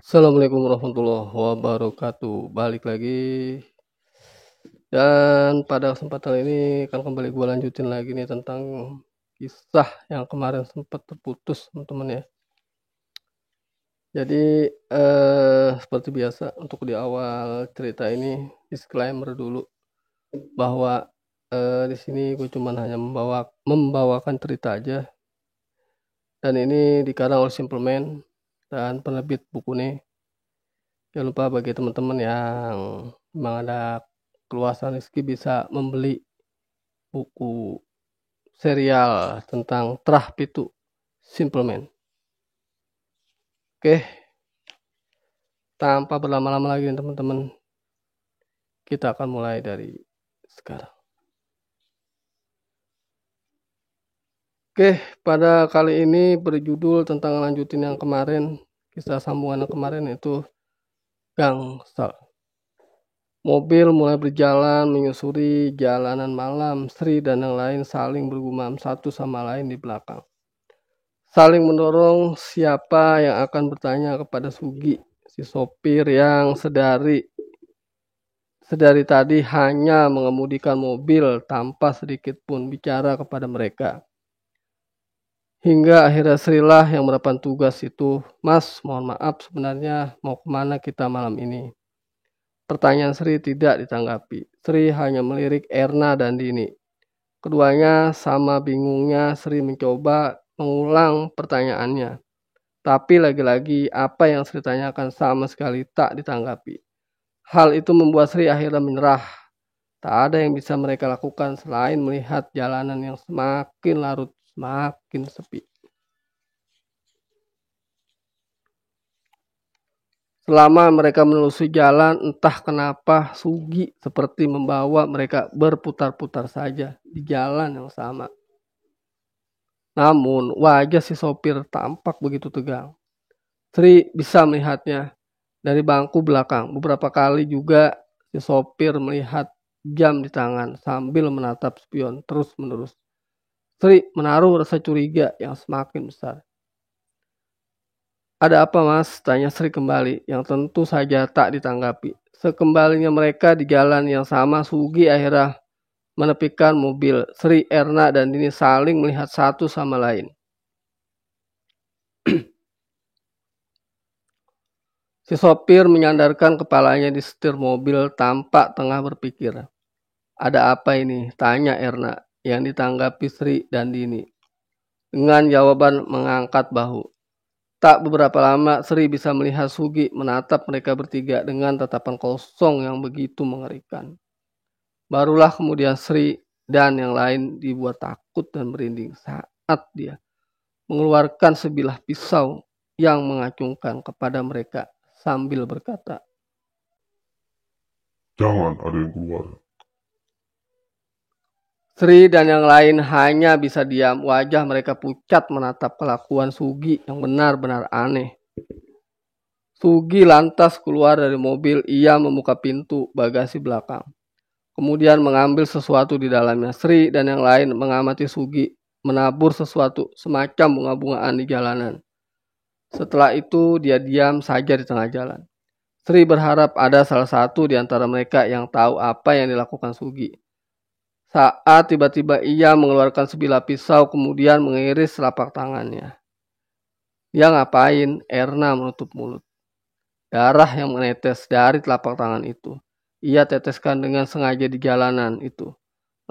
Assalamualaikum warahmatullahi wabarakatuh. Balik lagi. Dan pada kesempatan ini kan kembali gue lanjutin lagi nih tentang kisah yang kemarin sempat terputus, teman-teman ya. Jadi seperti biasa untuk di awal cerita ini disclaimer dulu bahwa di sini gue cuman hanya membawakan cerita aja. Dan ini dikarang oleh Simpleman dan penerbit buku nih. Jangan lupa bagi teman-teman yang memang ada keluasan rezeki bisa membeli buku serial tentang Trah Pitu Simpleman. Oke, tanpa berlama-lama lagi teman-teman, kita akan mulai dari sekarang. Oke, pada kali ini berjudul tentang lanjutin yang kemarin, kisah sambungan yang kemarin itu Gangsal. Mobil mulai berjalan menyusuri jalanan malam. Sri dan yang lain saling bergumam satu sama lain di belakang. Saling mendorong siapa yang akan bertanya kepada Sugi, si sopir yang sedari tadi hanya mengemudikan mobil tanpa sedikit pun bicara kepada mereka. Hingga akhirnya Sri lah yang mendapat tugas itu. Mas, mohon maaf sebenarnya mau kemana kita malam ini? Pertanyaan Sri tidak ditanggapi. Sri hanya melirik Erna dan Dini. Keduanya sama bingungnya. Sri mencoba mengulang pertanyaannya. Tapi lagi-lagi apa yang Sri tanyakan sama sekali tak ditanggapi. Hal itu membuat Sri akhirnya menyerah. Tak ada yang bisa mereka lakukan selain melihat jalanan yang semakin larut, semakin sepi. Selama mereka menelusuri jalan, entah kenapa Sugi seperti membawa mereka berputar-putar saja di jalan yang sama. Namun wajah si sopir tampak begitu tegang. Sri bisa melihatnya dari bangku belakang. Beberapa kali juga si sopir melihat jam di tangan sambil menatap spion terus-menerus. Sri menaruh rasa curiga yang semakin besar. Ada apa mas? Tanya Sri kembali, yang tentu saja tak ditanggapi. Sekembalinya mereka di jalan yang sama, Sugi akhirnya menepikan mobil. Sri, Erna, dan Dini saling melihat satu sama lain. Si sopir menyandarkan kepalanya di setir mobil tampak tengah berpikir. Ada apa ini? Tanya Erna, yang ditanggapi Sri dan Dini. Dengan jawaban mengangkat bahu. Tak beberapa lama Sri bisa melihat Sugi menatap mereka bertiga dengan tatapan kosong yang begitu mengerikan. Barulah kemudian Sri dan yang lain dibuat takut dan merinding saat dia mengeluarkan sebilah pisau yang mengacungkan kepada mereka sambil berkata, "Jangan ada yang keluar." Sri dan yang lain hanya bisa diam. Wajah mereka pucat menatap kelakuan Sugi yang benar-benar aneh. Sugi lantas keluar dari mobil. Ia membuka pintu bagasi belakang. Kemudian mengambil sesuatu di dalamnya. Sri dan yang lain mengamati Sugi menabur sesuatu semacam bunga-bungaan di jalanan. Setelah itu dia diam saja di tengah jalan. Sri berharap ada salah satu di antara mereka yang tahu apa yang dilakukan Sugi. Saat tiba-tiba ia mengeluarkan sebilah pisau kemudian mengiris telapak tangannya. Dia ngapain? Erna menutup mulut. Darah yang menetes dari telapak tangan itu. Ia teteskan dengan sengaja di jalanan itu.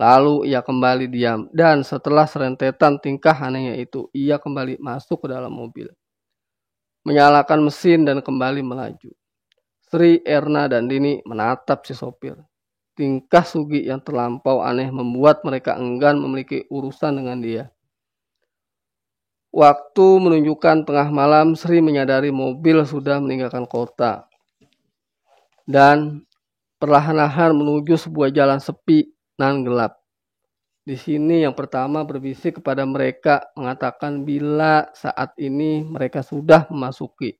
Lalu ia kembali diam. Dan setelah serentetan tingkah anehnya itu, ia kembali masuk ke dalam mobil. Menyalakan mesin dan kembali melaju. Sri, Erna, dan Dini menatap si sopir. Tingkah Sugi yang terlampau aneh membuat mereka enggan memiliki urusan dengan dia. Waktu menunjukkan tengah malam, Sri menyadari mobil sudah meninggalkan kota. Dan perlahan-lahan menuju sebuah jalan sepi dan gelap. Di sini yang pertama berbisik kepada mereka mengatakan bila saat ini mereka sudah memasuki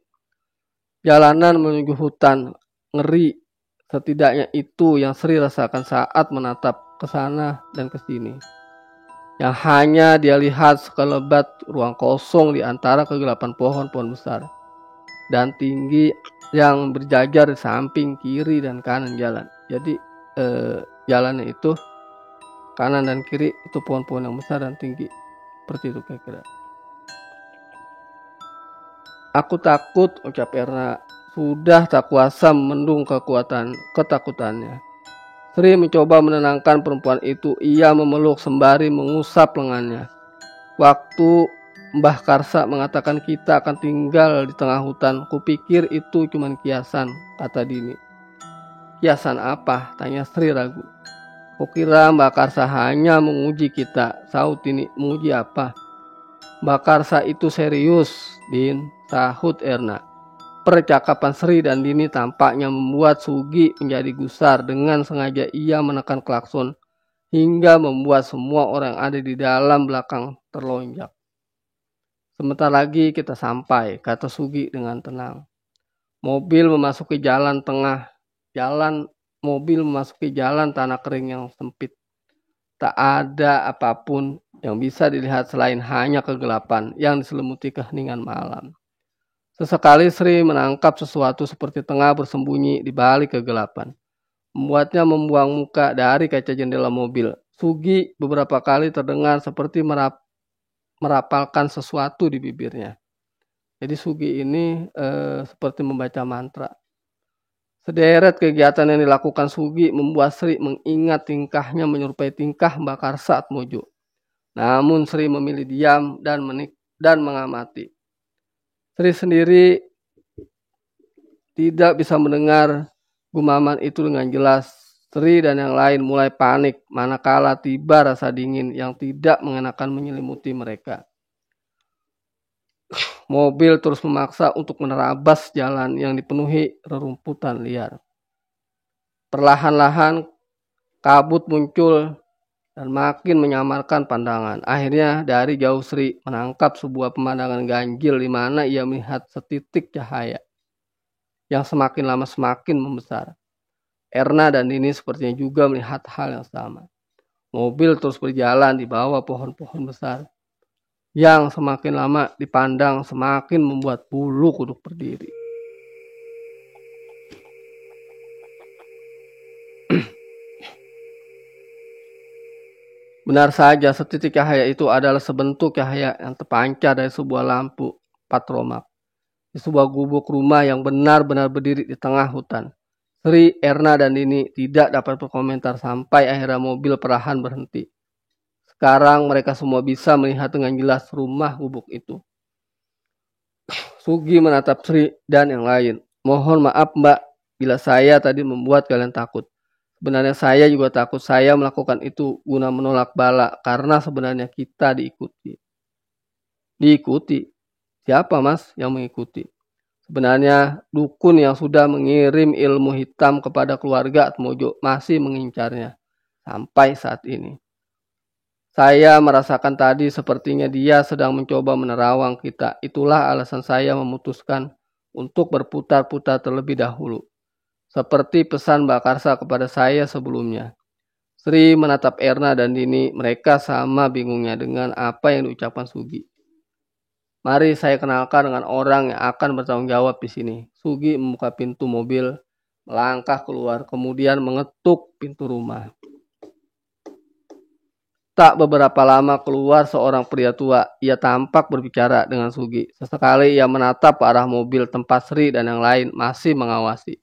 jalanan menuju hutan. Ngeri. Setidaknya itu yang Sri rasakan saat menatap ke sana dan ke sini. Yang hanya dia lihat sekelebat ruang kosong di antara kegelapan pohon-pohon besar. dan tinggi yang berjajar di samping kiri dan kanan jalan. Jadi jalannya itu kanan dan kiri itu pohon-pohon yang besar dan tinggi. Seperti itu kira-kira. Aku takut, ucap Erna. Sudah tak kuasa membendung ketakutannya. Sri mencoba menenangkan perempuan itu. Ia memeluk sembari mengusap lengannya. Waktu Mbah Karsa mengatakan kita akan tinggal di tengah hutan, kupikir itu cuma kiasan, kata Dini. Kiasan apa? Tanya Sri ragu. Kukira Mbah Karsa hanya menguji kita, sahut Dini. Menguji apa? Mbah Karsa itu serius, Din, sahut Erna. Percakapan Sri dan Dini tampaknya membuat Sugi menjadi gusar. Dengan sengaja ia menekan klakson hingga membuat semua orang yang ada di dalam belakang terlonjak. Sebentar lagi kita sampai, kata Sugi dengan tenang. Mobil memasuki jalan tanah kering yang sempit. Tak ada apapun yang bisa dilihat selain hanya kegelapan yang diselimuti keheningan malam. Sesekali Sri menangkap sesuatu seperti tengah bersembunyi di balik kegelapan. Membuatnya membuang muka dari kaca jendela mobil. Sugi beberapa kali terdengar seperti merapalkan sesuatu di bibirnya. Jadi Sugi ini seperti membaca mantra. Sederet kegiatan yang dilakukan Sugi membuat Sri mengingat tingkahnya menyerupai tingkah Mbak Karsa Atmojo. Namun Sri memilih diam dan mengamati. Sri sendiri tidak bisa mendengar gumaman itu dengan jelas. Sri dan yang lain mulai panik manakala tiba rasa dingin yang tidak mengenakan menyelimuti mereka. Mobil terus memaksa untuk menerabas jalan yang dipenuhi rerumputan liar. Perlahan-lahan kabut muncul dan makin menyamarkan pandangan. Akhirnya dari jauh Sri menangkap sebuah pemandangan ganjil di mana ia melihat setitik cahaya yang semakin lama semakin membesar. Erna dan Dini sepertinya juga melihat hal yang sama. Mobil terus berjalan di bawah pohon-pohon besar yang semakin lama dipandang semakin membuat bulu kuduk berdiri. Benar saja, setitik cahaya itu adalah sebentuk cahaya yang terpancar dari sebuah lampu patromak di sebuah gubuk rumah yang benar-benar berdiri di tengah hutan. Sri, Erna, dan Dini tidak dapat berkomentar sampai akhirnya mobil perlahan berhenti. Sekarang mereka semua bisa melihat dengan jelas rumah gubuk itu. Sugi menatap Sri dan yang lain. Mohon maaf Mbak, bila saya tadi membuat kalian takut. Sebenarnya saya juga takut. Saya melakukan itu guna menolak bala karena sebenarnya kita diikuti. Diikuti? Siapa Mas yang mengikuti? Sebenarnya dukun yang sudah mengirim ilmu hitam kepada keluarga Atmojo masih mengincarnya sampai saat ini. Saya merasakan tadi sepertinya dia sedang mencoba menerawang kita. Itulah alasan saya memutuskan untuk berputar-putar terlebih dahulu. Seperti pesan Mbak Karsa kepada saya sebelumnya. Sri menatap Erna dan Dini. Mereka sama bingungnya dengan apa yang diucapkan Sugi. Mari saya kenalkan dengan orang yang akan bertanggung jawab di sini. Sugi membuka pintu mobil, melangkah keluar, kemudian mengetuk pintu rumah. Tak beberapa lama keluar seorang pria tua. Ia tampak berbicara dengan Sugi. Sesekali ia menatap ke arah mobil tempat Sri dan yang lain masih mengawasi.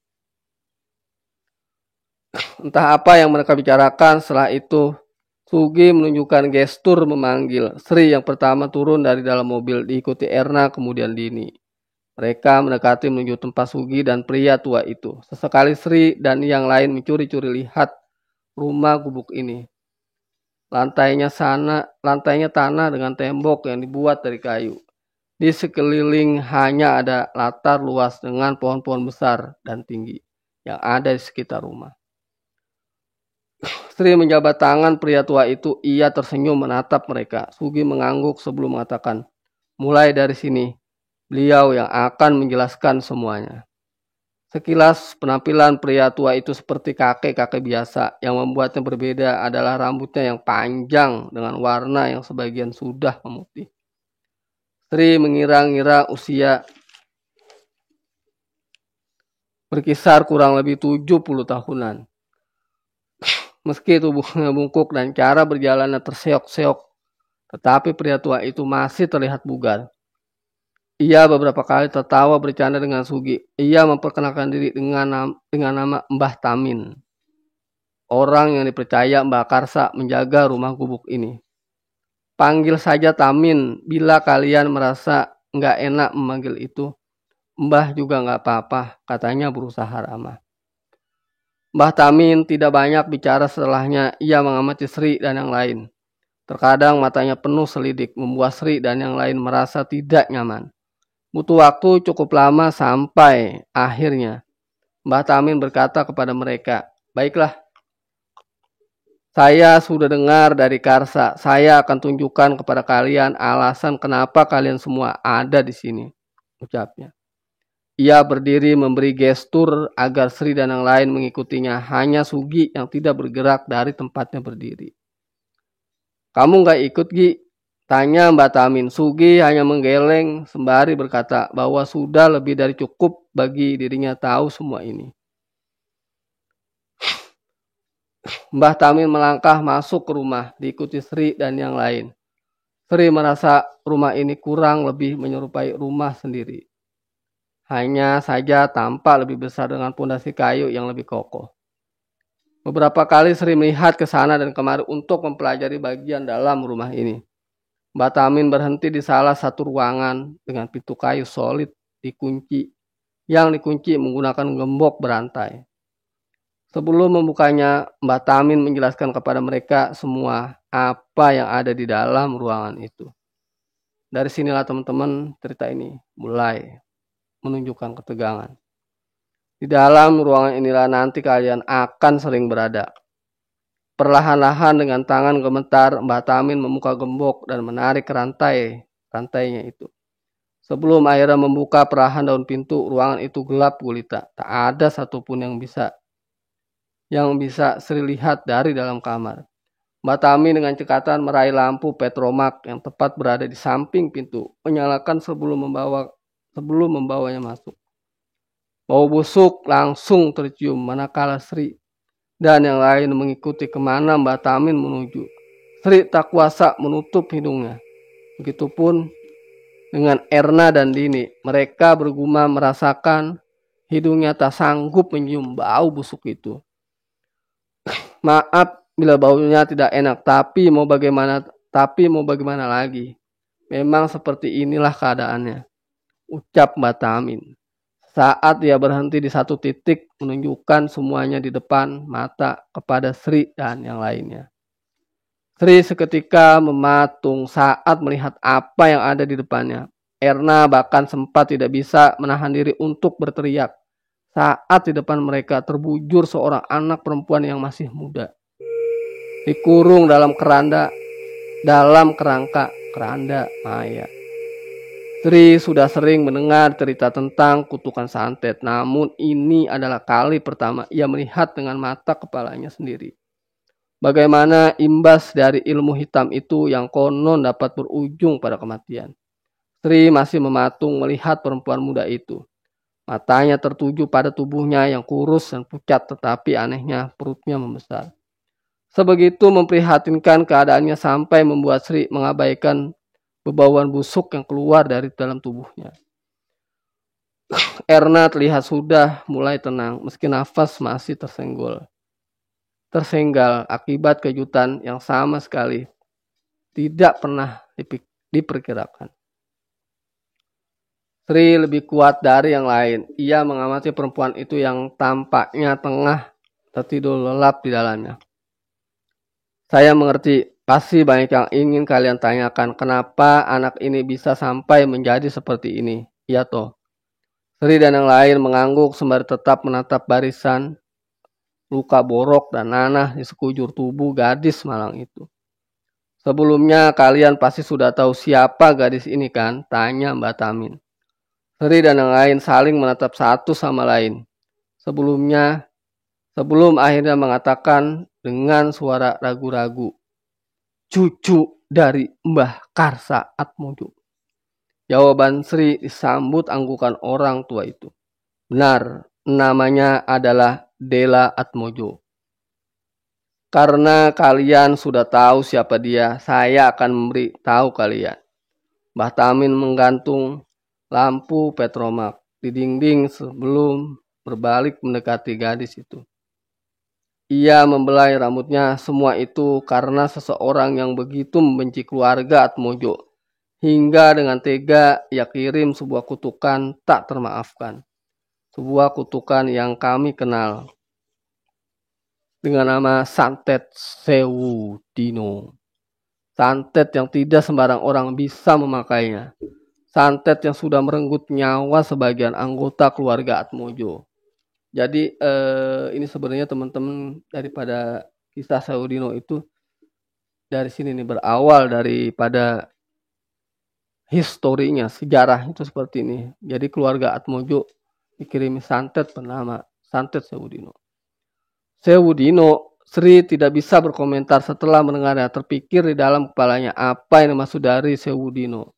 Entah apa yang mereka bicarakan. Setelah itu Sugi menunjukkan gestur memanggil. Sri yang pertama turun dari dalam mobil, diikuti Erna kemudian Dini. Mereka mendekati menuju tempat Sugi dan pria tua itu. Sesekali Sri dan yang lain mencuri-curi lihat rumah gubuk ini. Lantainya tanah dengan tembok yang dibuat dari kayu. Di sekeliling hanya ada latar luas dengan pohon-pohon besar dan tinggi yang ada di sekitar rumah. Sri menjabat tangan pria tua itu. Ia tersenyum menatap mereka. Sugi mengangguk sebelum mengatakan, mulai dari sini, beliau yang akan menjelaskan semuanya. Sekilas penampilan pria tua itu seperti kakek-kakek biasa. Yang membuatnya berbeda adalah rambutnya yang panjang dengan warna yang sebagian sudah memutih. Sri mengira-ngira usia berkisar kurang lebih 70 tahunan. Meski tubuhnya bungkuk dan cara berjalannya terseok-seok, tetapi pria tua itu masih terlihat bugar. Ia beberapa kali tertawa bercanda dengan Sugi. Ia memperkenalkan diri dengan nama Mbah Tamin. Orang yang dipercaya Mbah Karsa menjaga rumah gubuk ini. Panggil saja Tamin bila kalian merasa nggak enak memanggil itu. Mbah juga nggak apa-apa, katanya berusaha ramah. Mbah Tamin tidak banyak bicara setelahnya. Ia mengamati Sri dan yang lain. Terkadang matanya penuh selidik, membuat Sri dan yang lain merasa tidak nyaman. Butuh waktu cukup lama sampai akhirnya Mbah Tamin berkata kepada mereka, "Baiklah, saya sudah dengar dari Karsa. Saya akan tunjukkan kepada kalian alasan kenapa kalian semua ada di sini," ucapnya. Ia berdiri memberi gestur agar Sri dan yang lain mengikutinya. Hanya Sugi yang tidak bergerak dari tempatnya berdiri. "Kamu gak ikut, Gi?" tanya Mbak Tamin. Sugi hanya menggeleng sembari berkata bahwa sudah lebih dari cukup bagi dirinya tahu semua ini. Mbah Tamin melangkah masuk ke rumah, diikuti Sri dan yang lain. Sri merasa rumah ini kurang lebih menyerupai rumah sendiri. Hanya saja tampak lebih besar dengan pondasi kayu yang lebih kokoh. Beberapa kali Sri melihat ke sana dan kemari untuk mempelajari bagian dalam rumah ini. Mbah Tamin berhenti di salah satu ruangan dengan pintu kayu solid yang dikunci menggunakan gembok berantai. Sebelum membukanya, Mbah Tamin menjelaskan kepada mereka semua apa yang ada di dalam ruangan itu. Dari sinilah teman-teman cerita ini mulai menunjukkan ketegangan. Di dalam ruangan inilah nanti kalian akan sering berada. Perlahan-lahan dengan tangan gemetar, Mbah Tamin membuka gembok dan menarik rantainya itu. Sebelum akhirnya membuka perlahan daun pintu, ruangan itu gelap gulita. Tak ada satupun yang bisa Sri lihat dari dalam kamar. Mbah Tamin dengan cekatan meraih lampu petromak yang tepat berada di samping pintu, menyalakan sebelum membawanya masuk. Bau busuk langsung tercium manakala Sri dan yang lain mengikuti kemana Mbah Tamin menuju. Sri tak kuasa menutup hidungnya. Begitupun dengan Erna dan Dini. Mereka bergumam merasakan hidungnya tak sanggup menyium bau busuk itu. Maaf bila baunya tidak enak, tapi mau bagaimana lagi? Memang seperti inilah keadaannya, ucap Mbah Tamin. Saat dia berhenti di satu titik, menunjukkan semuanya di depan mata kepada Sri dan yang lainnya. Sri seketika mematung saat melihat apa yang ada di depannya. Erna bahkan sempat tidak bisa menahan diri untuk berteriak saat di depan mereka terbujur seorang anak perempuan yang masih muda, dikurung dalam kerangka keranda maya. Sri sudah sering mendengar cerita tentang kutukan santet, namun ini adalah kali pertama ia melihat dengan mata kepalanya sendiri. Bagaimana imbas dari ilmu hitam itu yang konon dapat berujung pada kematian. Sri masih mematung melihat perempuan muda itu. Matanya tertuju pada tubuhnya yang kurus dan pucat, tetapi anehnya perutnya membesar. Sebegitu memprihatinkan keadaannya sampai membuat Sri mengabaikan bebauan busuk yang keluar dari dalam tubuhnya. Erna terlihat sudah mulai tenang meski nafas masih tersenggal akibat kejutan yang sama sekali tidak pernah diperkirakan. Sri lebih kuat dari yang lain. Ia mengamati perempuan itu yang tampaknya tengah tertidur lelap di dalamnya. Saya mengerti, pasti banyak yang ingin kalian tanyakan kenapa anak ini bisa sampai menjadi seperti ini. Iya toh. Sri dan yang lain mengangguk sembari tetap menatap barisan luka borok dan nanah di sekujur tubuh gadis malang itu. Sebelumnya kalian pasti sudah tahu siapa gadis ini kan? Tanya Mbah Tamin. Sri dan yang lain saling menatap satu sama lain. Sebelum akhirnya mengatakan dengan suara ragu-ragu, "Cucu dari Mbah Karsa Atmojo." Jawaban Sri disambut anggukan orang tua itu. "Benar, Namanya adalah Dela Atmojo. Karena kalian sudah tahu siapa dia, saya akan memberi tahu kalian. Mbah Tamin menggantung lampu petromak di dinding sebelum berbalik mendekati gadis itu. Ia membelai rambutnya, semua itu karena seseorang yang begitu membenci keluarga Atmojo. Hingga dengan tega ia kirim sebuah kutukan tak termaafkan. Sebuah kutukan yang kami kenal dengan nama Santet Sewu Dino. Santet yang tidak sembarang orang bisa memakainya. Santet yang sudah merenggut nyawa sebagian anggota keluarga Atmojo. Jadi ini sebenarnya teman-teman daripada kisah Sewu Dino itu dari sini nih berawal daripada historinya, sejarah itu seperti ini. Jadi keluarga Atmojo dikirimi santet bernama Santet Sewu Dino. Sewu Dino, Sri tidak bisa berkomentar setelah mendengarnya. Terpikir di dalam kepalanya apa yang dimaksud dari Sewu Dino.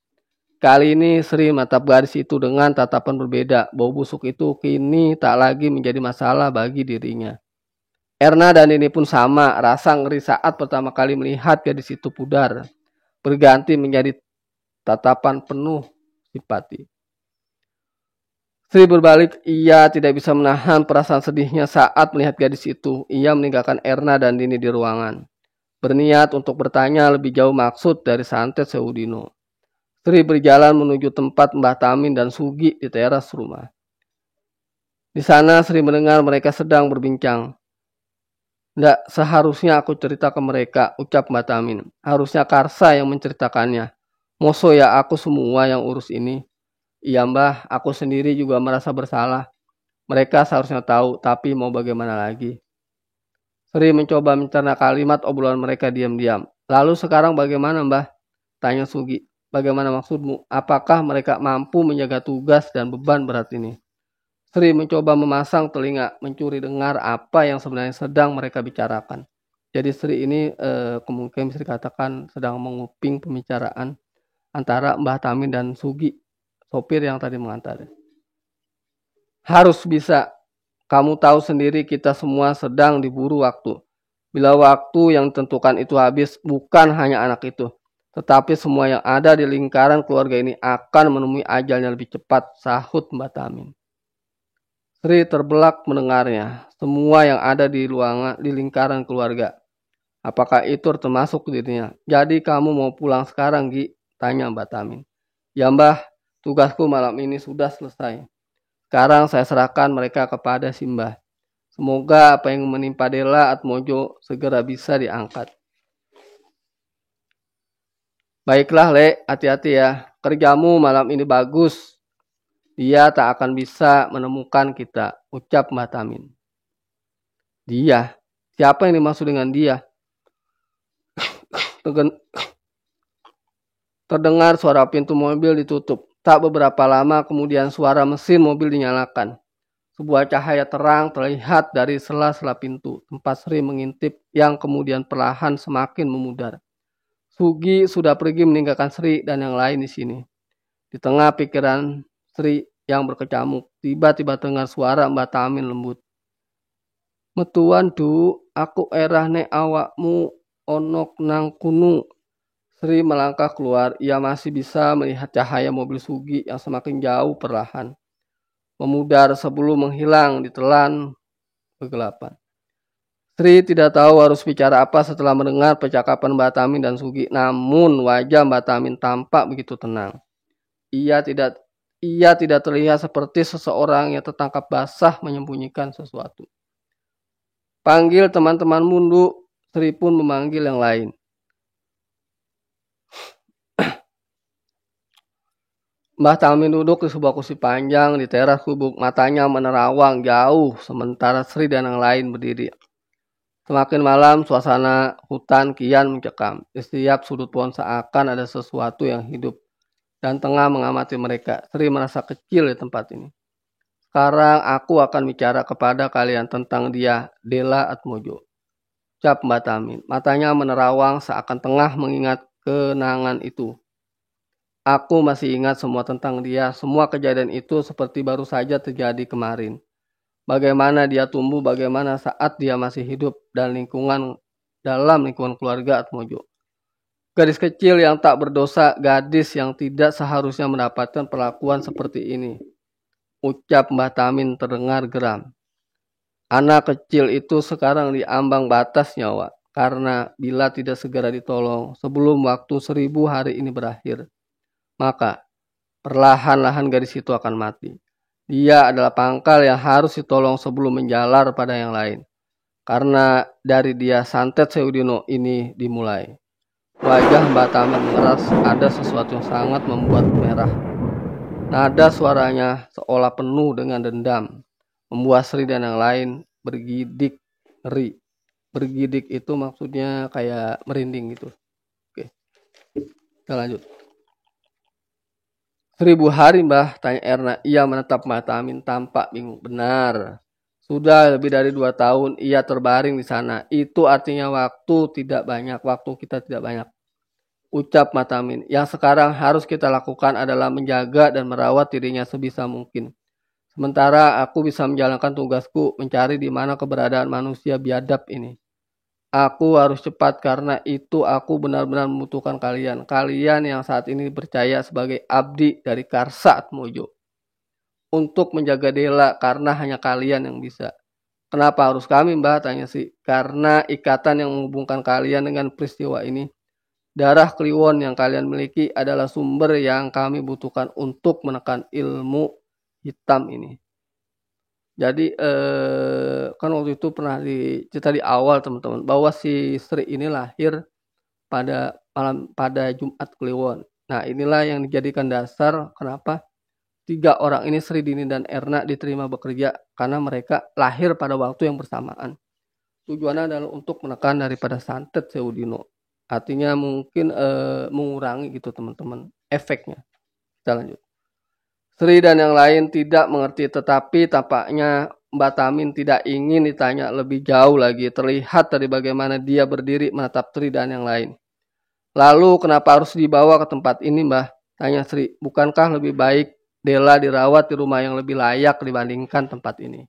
Kali ini Sri menatap gadis itu dengan tatapan berbeda. Bau busuk itu kini tak lagi menjadi masalah bagi dirinya. Erna dan ini pun sama, rasa ngeri saat pertama kali melihat gadis itu pudar. Berganti menjadi tatapan penuh simpati. Sri berbalik, ia tidak bisa menahan perasaan sedihnya saat melihat gadis itu. Ia meninggalkan Erna dan Dini di ruangan. Berniat untuk bertanya lebih jauh maksud dari Santet Sewu Dino. Sri berjalan menuju tempat Mbah Tamin dan Sugi di teras rumah. Di sana Sri mendengar mereka sedang berbincang. "Nggak seharusnya aku cerita ke mereka," ucap Mbah Tamin. "Harusnya Karsa yang menceritakannya. Moso ya aku semua yang urus ini." "Iya Mbah, aku sendiri juga merasa bersalah. Mereka seharusnya tahu, tapi mau bagaimana lagi?" Sri mencoba mencerna kalimat obrolan mereka diam-diam. "Lalu sekarang bagaimana Mbah?" tanya Sugi. "Bagaimana maksudmu? Apakah mereka mampu menjaga tugas dan beban berat ini?" Sri mencoba memasang telinga, mencuri dengar apa yang sebenarnya sedang mereka bicarakan. Jadi Sri ini kemungkinan bisa dikatakan sedang menguping pembicaraan antara Mbah Tamin dan Sugi, sopir yang tadi mengantar. "Harus bisa. Kamu tahu sendiri kita semua sedang diburu waktu. Bila waktu yang ditentukan itu habis, bukan hanya anak itu, tetapi semua yang ada di lingkaran keluarga ini akan menemui ajalnya lebih cepat," sahut Mbah Tamin. Sri terbelak mendengarnya. Semua yang ada di lingkaran keluarga. Apakah itu termasuk dirinya? "Jadi kamu mau pulang sekarang, Gi?" tanya Mbah Tamin. "Ya Mbah, tugasku malam ini sudah selesai. Sekarang saya serahkan mereka kepada Simbah. Semoga apa yang menimpa Dela Atmojo segera bisa diangkat." "Baiklah, Le, hati-hati ya. Kerjamu malam ini bagus. Dia tak akan bisa menemukan kita," ucap Mbah Tamin. "Dia? Siapa yang dimaksud dengan dia?" Terdengar suara pintu mobil ditutup. Tak beberapa lama kemudian suara mesin mobil dinyalakan. Sebuah cahaya terang terlihat dari sela-sela pintu. Tempat Sri mengintip yang kemudian perlahan semakin memudar. Sugi sudah pergi meninggalkan Sri dan yang lain di sini. Di tengah pikiran Sri yang berkecamuk, tiba-tiba dengar suara Mbah Tamin lembut. "Metuan du, aku erah nek awakmu onok nang kunu." Sri melangkah keluar, ia masih bisa melihat cahaya mobil Sugi yang semakin jauh perlahan. Memudar sebelum menghilang ditelan kegelapan. Sri tidak tahu harus bicara apa setelah mendengar percakapan Mbah Tamin dan Sugi. Namun wajah Mbah Tamin tampak begitu tenang. Ia tidak terlihat seperti seseorang yang tertangkap basah menyembunyikan sesuatu. "Panggil teman-teman mundu." Sri pun memanggil yang lain. Mbah Tamin duduk di sebuah kursi panjang di teras gubuk, matanya menerawang jauh, sementara Sri dan yang lain berdiri. Semakin malam, suasana hutan kian mencekam. Di setiap sudut pohon seakan ada sesuatu yang hidup dan tengah mengamati mereka. Sri merasa kecil di tempat ini. "Sekarang aku akan bicara kepada kalian tentang dia, Dela Atmojo," ucap Mbah Tamin. Matanya menerawang seakan tengah mengingat kenangan itu. "Aku masih ingat semua tentang dia. Semua kejadian itu seperti baru saja terjadi kemarin. bagaimana dia tumbuh, bagaimana saat dia masih hidup dan dalam lingkungan keluarga Atmojo. Gadis kecil yang tak berdosa, gadis yang tidak seharusnya mendapatkan perlakuan seperti ini. Ucap Mbah Tamin terdengar geram. Anak kecil itu sekarang diambang batas nyawa, karena bila tidak segera ditolong sebelum waktu 1000 hari ini berakhir, maka perlahan-lahan gadis itu akan mati. Dia adalah pangkal yang harus ditolong sebelum menjalar pada yang lain. Karena dari dia santet Seudino ini dimulai. Wajah Mbah Tamin mengeras, ada sesuatu yang sangat membuat merah. Nada suaranya seolah penuh dengan dendam, membuat Sri dan yang lain bergidik ngeri. Bergidik itu maksudnya kayak merinding gitu. Oke, kita lanjut. 1000 hari Mbah, tanya Erna. Ia menatap Mbah Tamin tampak bingung. Benar, sudah lebih dari 2 tahun ia terbaring di sana. Itu artinya waktu kita tidak banyak. Ucap Mbah Tamin. Yang sekarang harus kita lakukan adalah menjaga dan merawat dirinya sebisa mungkin. Sementara aku bisa menjalankan tugasku mencari di mana keberadaan manusia biadab ini. Aku harus cepat karena itu aku benar-benar membutuhkan kalian. Kalian yang saat ini percaya sebagai abdi dari Karsa Atmojo. Untuk menjaga Dela karena hanya kalian yang bisa. Kenapa harus kami Mbah? Tanya Sri. Karena ikatan yang menghubungkan kalian dengan peristiwa ini. Darah Kliwon yang kalian miliki adalah sumber yang kami butuhkan untuk menekan ilmu hitam ini. Jadi kan waktu itu pernah cerita di awal teman-teman bahwa si Sri ini lahir pada Jumat Kliwon. Nah inilah yang dijadikan dasar kenapa 3 orang ini Sri, Dini, dan Erna diterima bekerja karena mereka lahir pada waktu yang bersamaan. Tujuannya adalah untuk menekan daripada santet Seudino. Artinya mungkin mengurangi gitu teman-teman efeknya. Kita lanjut. Sri dan yang lain tidak mengerti, tetapi tampaknya Mbah Tamin tidak ingin ditanya lebih jauh lagi. Terlihat dari bagaimana dia berdiri menatap Sri dan yang lain. Lalu kenapa harus dibawa ke tempat ini Mbah? Tanya Sri. Bukankah lebih baik Dela dirawat di rumah yang lebih layak dibandingkan tempat ini?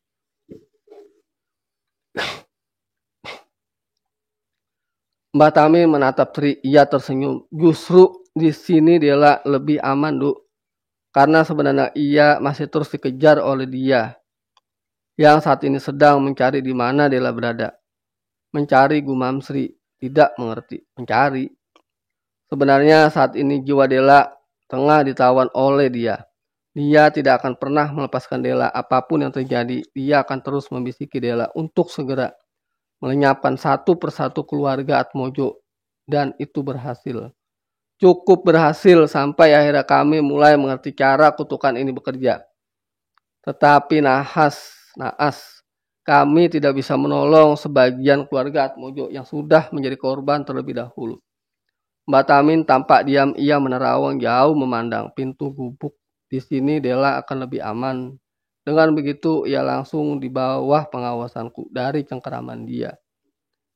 Mbah Tamin menatap Sri. Ia tersenyum. Justru di sini Dela lebih aman, Du. Karena sebenarnya ia masih terus dikejar oleh dia yang saat ini sedang mencari di mana Dela berada. Mencari, gumam Sri. Tidak mengerti. Mencari. Sebenarnya saat ini jiwa Dela tengah ditawan oleh dia. Dia tidak akan pernah melepaskan Dela. Apapun yang terjadi, dia akan terus membisiki Dela untuk segera melenyapkan satu persatu keluarga Atmojo. Dan itu berhasil. Cukup berhasil sampai akhirnya kami mulai mengerti cara kutukan ini bekerja. Tetapi naas, kami tidak bisa menolong sebagian keluarga Atmojo yang sudah menjadi korban terlebih dahulu. Mbah Tamin tampak diam, ia menerawang jauh memandang pintu gubuk. Di sini Dela akan lebih aman. Dengan begitu ia langsung di bawah pengawasanku dari cengkeraman dia.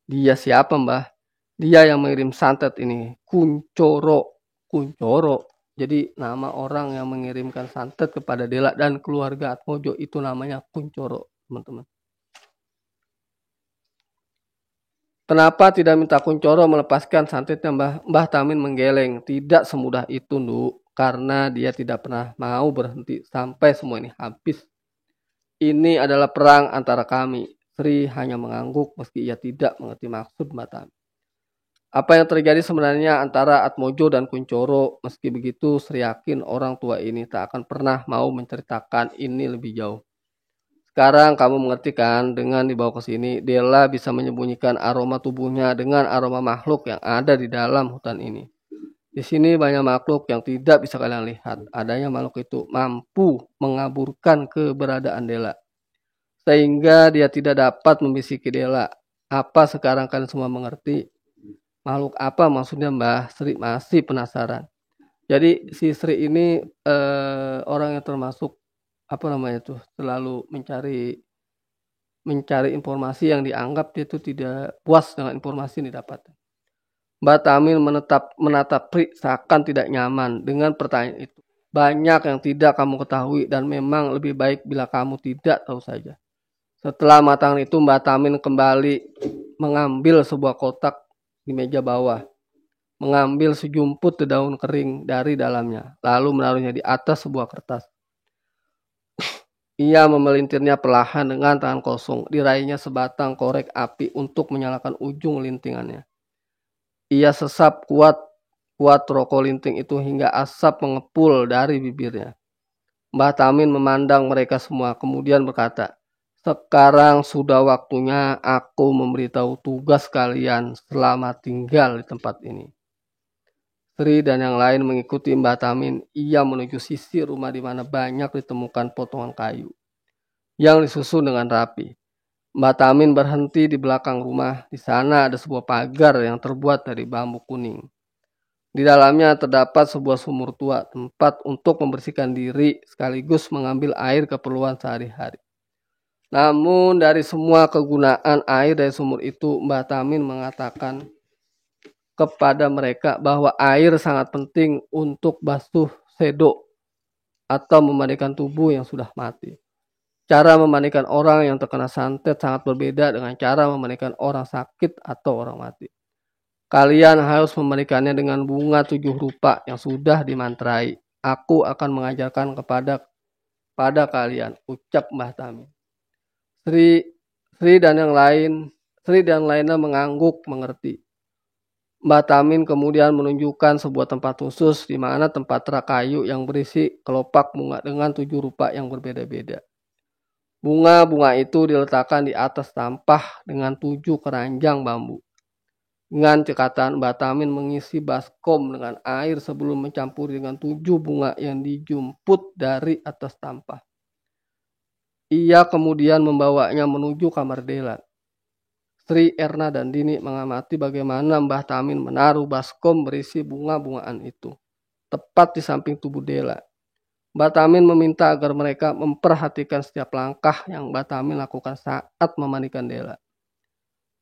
Dia siapa Mbah? Dia yang mengirim santet ini, Kuncoro. Jadi nama orang yang mengirimkan santet kepada Dela dan keluarga Atmojo itu namanya Kuncoro, teman-teman. Kenapa tidak minta Kuncoro melepaskan santetnya Mbah? Mbah Tamin menggeleng. Tidak semudah itu, Nduk. Karena dia tidak pernah mau berhenti sampai semua ini habis. Ini adalah perang antara kami. Sri hanya mengangguk meski ia tidak mengerti maksud Mbah Tamin. Apa yang terjadi sebenarnya antara Atmojo dan Kuncoro? Meski begitu, Sri yakin orang tua ini tak akan pernah mau menceritakan ini lebih jauh. Sekarang kamu mengerti kan? Dengan dibawa ke sini, Dela bisa menyembunyikan aroma tubuhnya dengan aroma makhluk yang ada di dalam hutan ini. Di sini banyak makhluk yang tidak bisa kalian lihat. Adanya makhluk itu mampu mengaburkan keberadaan Dela. Sehingga dia tidak dapat membisiki Dela. Apa sekarang kalian semua mengerti? Makhluk apa maksudnya Mbah? Sri masih penasaran. Jadi si Sri ini orang yang termasuk selalu mencari informasi yang dianggap dia itu tidak puas dengan informasi yang didapat. Mbah Tamin menatap Sri seakan tidak nyaman dengan pertanyaan itu. Banyak yang tidak kamu ketahui dan memang lebih baik bila kamu tidak tahu saja. Setelah matang itu Mbak Tamin kembali mengambil sebuah kotak di meja bawah, mengambil sejumput daun kering dari dalamnya, lalu menaruhnya di atas sebuah kertas. Ia memelintirnya perlahan dengan tangan kosong, diraihnya sebatang korek api untuk menyalakan ujung lintingannya. Ia sesap kuat rokok linting itu hingga asap mengepul dari bibirnya. Mbah Tamin memandang mereka semua, kemudian berkata, "Sekarang sudah waktunya aku memberitahu tugas kalian selama tinggal di tempat ini." Sri dan yang lain mengikuti Mbah Tamin. Ia menuju sisi rumah di mana banyak ditemukan potongan kayu yang disusun dengan rapi. Mbah Tamin berhenti di belakang rumah. Di sana ada sebuah pagar yang terbuat dari bambu kuning. Di dalamnya terdapat sebuah sumur tua, tempat untuk membersihkan diri sekaligus mengambil air keperluan sehari-hari. Namun dari semua kegunaan air dari sumur itu, Mbah Tamin mengatakan kepada mereka bahwa air sangat penting untuk basuh sedok atau memandikan tubuh yang sudah mati. Cara memandikan orang yang terkena santet sangat berbeda dengan cara memandikan orang sakit atau orang mati. Kalian harus memandikannya dengan bunga 7 rupa yang sudah dimantrai. Aku akan mengajarkan pada kalian, ucap Mbah Tamin. Sri dan lainnya mengangguk mengerti. Mbah Tamin kemudian menunjukkan sebuah tempat khusus di mana tempat rak kayu yang berisi kelopak bunga dengan 7 rupa yang berbeda-beda. Bunga-bunga itu diletakkan di atas tampah dengan 7 keranjang bambu. Dengan cekatan, Mbah Tamin mengisi baskom dengan air sebelum mencampuri dengan 7 bunga yang dijumput dari atas tampah. Ia kemudian membawanya menuju kamar Dela. Sri, Erna, dan Dini mengamati bagaimana Mbah Tamin menaruh baskom berisi bunga-bungaan itu, tepat di samping tubuh Dela. Mbah Tamin meminta agar mereka memperhatikan setiap langkah yang Mbah Tamin lakukan saat memandikan Dela.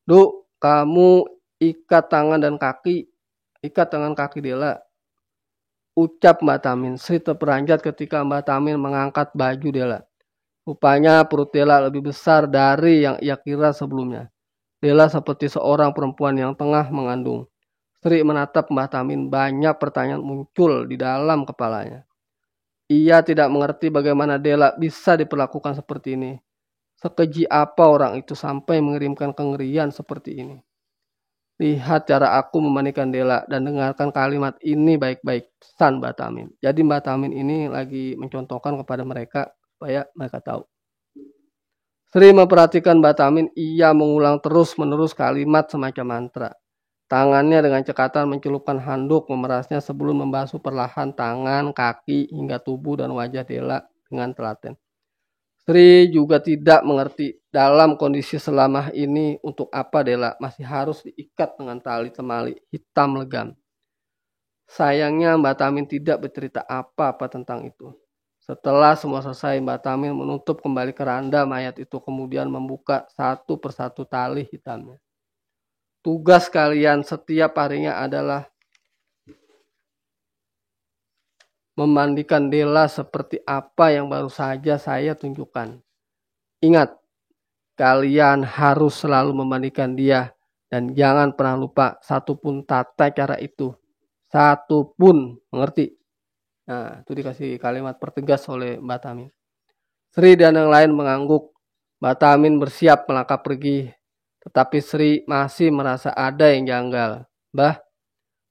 "Duk, kamu ikat tangan kaki Dela," ucap Mbah Tamin. Sri terperanjat ketika Mbah Tamin mengangkat baju Dela. Rupanya perut Dela lebih besar dari yang ia kira sebelumnya. Dela seperti seorang perempuan yang tengah mengandung. Sri menatap Mbah Tamin, banyak pertanyaan muncul di dalam kepalanya. Ia tidak mengerti bagaimana Dela bisa diperlakukan seperti ini. Sekeji apa orang itu sampai mengirimkan kengerian seperti ini. "Lihat cara aku memandikan Dela dan dengarkan kalimat ini baik-baik," pesan Mbah Tamin. Jadi Mbah Tamin ini lagi mencontohkan kepada mereka supaya mereka tahu. Sri memperhatikan Mbah Tamin, ia mengulang terus-menerus kalimat semacam mantra. Tangannya dengan cekatan mencelupkan handuk memerasnya sebelum membasuh perlahan tangan, kaki, hingga tubuh dan wajah Dela dengan telaten. Sri juga tidak mengerti dalam kondisi selama ini untuk apa Dela masih harus diikat dengan tali temali hitam legam. Sayangnya Mbah Tamin tidak bercerita apa-apa tentang itu. Setelah semua selesai, Mbah Tamin menutup kembali keranda mayat itu kemudian membuka satu persatu tali hitamnya. "Tugas kalian setiap harinya adalah memandikan Dela seperti apa yang baru saja saya tunjukkan. Ingat, kalian harus selalu memandikan dia dan jangan pernah lupa satupun tata cara itu. Satupun, mengerti?" Nah, itu dikasih kalimat pertegas oleh Mbah Tamin. Sri dan yang lain mengangguk. Mbah Tamin bersiap melangkah pergi. Tetapi Sri masih merasa ada yang janggal. "Mbah,"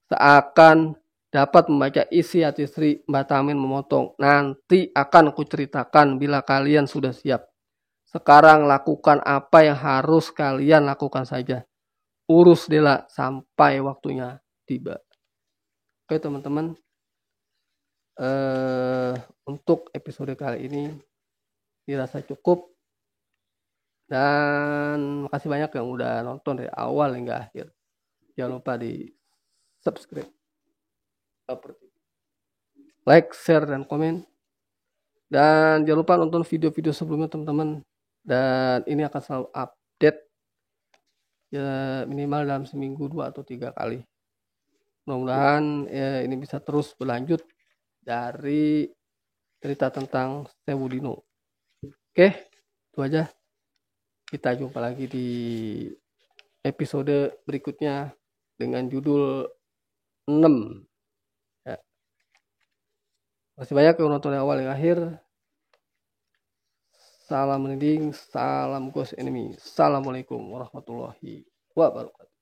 seakan dapat membaca isi hati Sri, Mbah Tamin memotong. "Nanti akan kuceritakan bila kalian sudah siap. Sekarang lakukan apa yang harus kalian lakukan saja. Urus Dela sampai waktunya tiba." Oke teman-teman, untuk episode kali ini dirasa cukup. Dan makasih banyak yang udah nonton dari awal hingga akhir. Jangan lupa di subscribe, like, share, dan komen. Dan jangan lupa nonton video-video sebelumnya teman-teman. Dan ini akan selalu update ya, minimal dalam seminggu 2 atau 3 kali. Mudah-mudahan ini bisa terus berlanjut dari cerita tentang Sewu Dino. Oke, itu aja. Kita jumpa lagi di episode berikutnya dengan judul 6. Ya. Masih banyak yang nonton yang awal yang akhir. Salam merinding, salam ghost enemy. Assalamualaikum warahmatullahi wabarakatuh.